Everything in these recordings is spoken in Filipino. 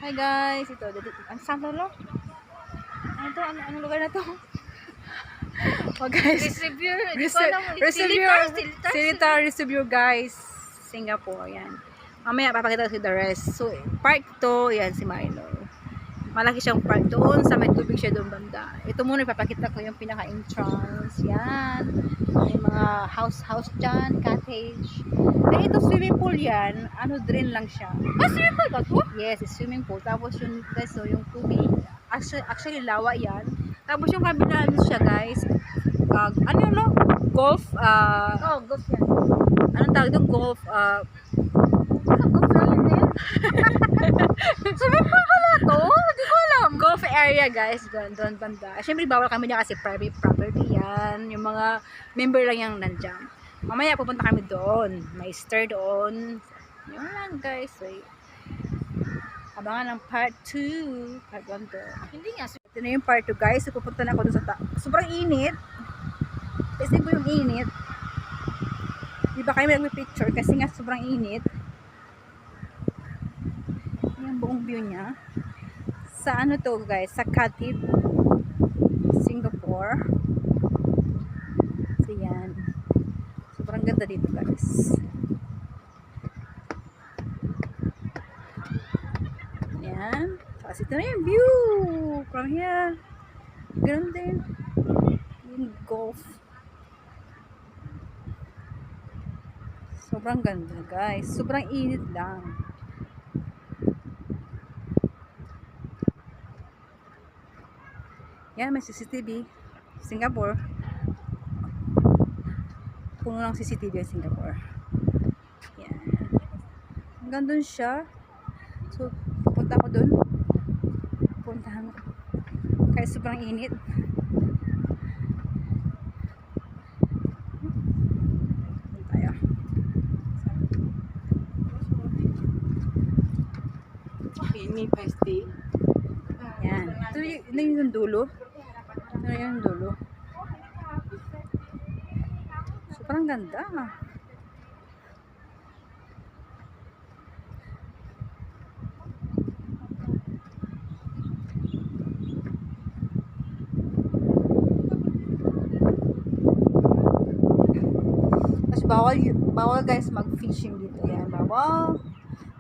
Hi guys, ito ang saan to lo? Ano to? Ano lugar na to? Oh guys, Silitar Receiver guys, Singapore, yan. Mamaya papakita ko si the rest. So, park to, yan si Milo. Malaki siyang park doon, sa may tubig siya doon banda. Ito muna ipapakita ko yung pinaka-entrance, yan. May mga house dyan, cottage. Eh, ito swimming pool yan, ano drain lang siya. Ah, swimming pool ba to? Yes, it's swimming pool. Tapos yung guys, so yung tubig, actually lawa yan. Tapos yung kabila ano siya guys, ano yun no? Golf, Oh, golf yan. anong tawag doon? Golf, Golf lang yun na yun. Swimming pool pala to? Hindi ko alam. golf area guys, doon banda. Siyempre bawal kami na kasi private property yan. Yung mga member lang yung nandiyan. Mamaya pupunta kami doon. May stir doon. Yun lang guys. So, abangan ng part 2. Part 1 to. Hindi nga. Ito na yung part 2 guys. So, pupunta na ako doon sa sobrang init. Kasi po yung init. Di ba kayo nagpipicture kasi nga sobrang init. Yung buong view niya. Sa ano to guys? Sa Katip, Singapore. So yan. Sobrang ganda dito guys. Yan. Tapos ito na yung view. From here. Ganun din. Yung golf. Sobrang ganda guys. Sobrang init lang. Yan, may CCTV. Singapore. Puno ng CCTV sa Singapore. Yan. Hanggang dun siya. So, pupunta ako dun. Puntahan ko. Kaya sobrang init. Dun tayo. Ini pasti. Yan. Ito yung dulo. Ito yung dulo. Sobrang ganda. Tapos bawal guys mag-fishing dito. Yan, bawal.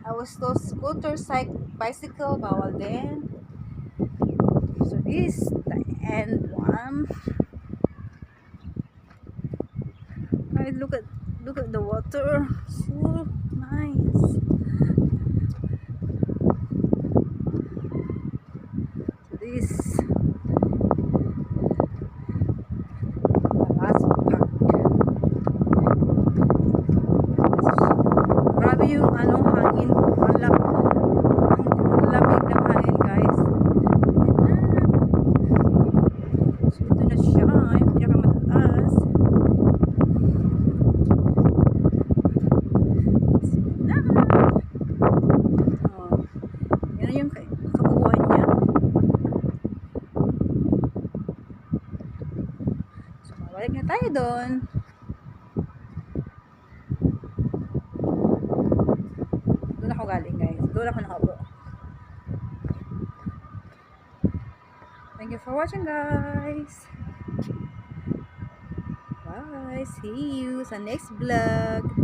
Tapos to scooter, bicycle, bawal din. So this the end one. Right, look at the water. So nice. So this the last part. Grabe yung ano hangin. Ang lamig ng hangin guys. So ito na siya. Yung pinakamataas. Oh, yan yung kabuuan niya. So, balik na tayo doon. Doon ako galing guys. Doon ako nakaupo. Thank you for watching guys. Bye. See you sa next vlog.